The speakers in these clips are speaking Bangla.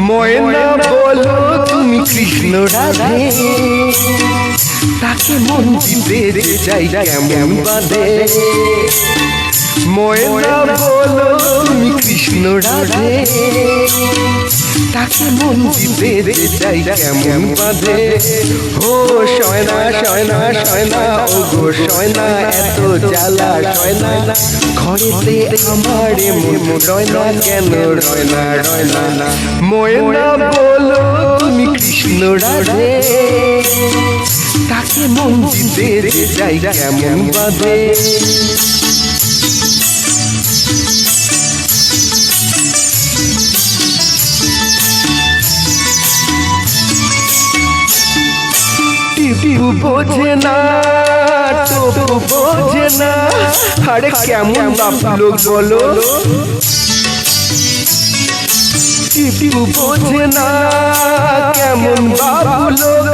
ময়না বলো তুমি কৃষ্ণ রাধে, তাকে মন দিতে চাই কেমন বাঁধে। ময়না বলো তুমি কৃষ্ণ রাধে, তাকে মন দিতে চাই কেমন বাঁধে। ও সয়না সয়না সয়না, ও গো সয়না এত জ্বালা সয়না, ঘরেতে আমার মন রয় না কেন রয় না রয় না। ময়না বলো তুমি কৃষ্ণ রাধে, তাকে মন দিতে চাই কেমন বাঁধে। টিপু বোঝে না, টোপু বোঝে না, আরে কেমন লোক বলো। টিপু বোঝে না কেমন বাবু লোক,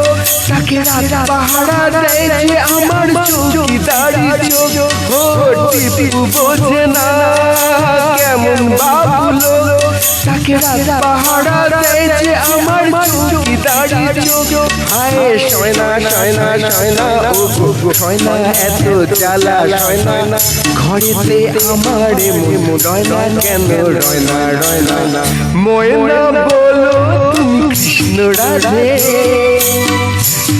তাকে রাত পাহারা দেয় যে আমার চৌকিদারি চোখ। ও টিপু বোঝে না কেমন বাবু লোক, তাকে রাত পাহারা দেয় যে আমার চৌকিদারি চোখ। হায় সয়না সয়না সয়না, ও গো সয়না এত জ্বালা সয়না, ঘরেতে আমার মন রয় না কেন রয় না রয় না। ময়না বলো তুমি কৃষ্ণ রাধে,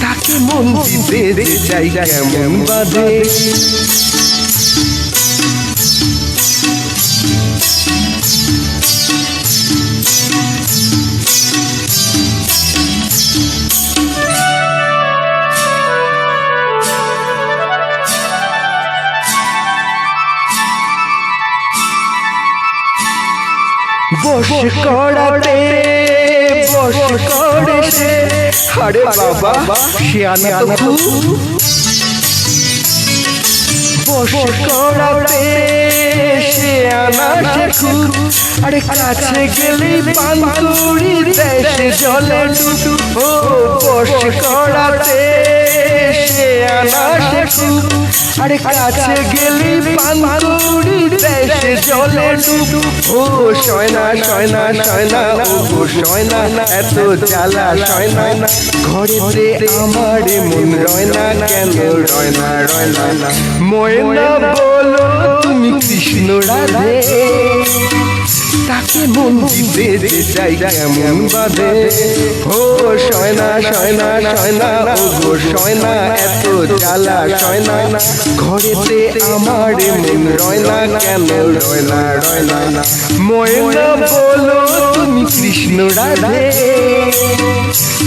তাকে মন দিতে চাই কেমন বাঁধে। বস করাতে বস করেছে, আরে বাবা শিয়ানা তো বস করাতে শিয়ানা শেখু। আরে কাছে গেলেই পানকুড়ি দেশে জলে ডুবু। ও বস করাতে শিয়ানা শেখু, আরে কাছে গেলেই পানকুড়ি দেশে জলে ডুবু। ও সয়না সয়না সয়না, ও গো সয়না এত জ্বালা সয়না, ঘরেতে আমার মন রয় না কেন রয় না রয় না। ময়না বলো তুমি কৃষ্ণ রাধে, তাকে মন দিতে চাই কেমন বাঁধে। ও সয়না সয়না সয়না, ও গো সয়না এত জ্বালা সয়না, ঘরেতে আমার মন রয় না কেন রয় না রয় না। ময়না বলো তুমি কৃষ্ণ রাধে,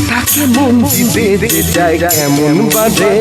তাকে মন দিতে চাই কেমন বাঁধে।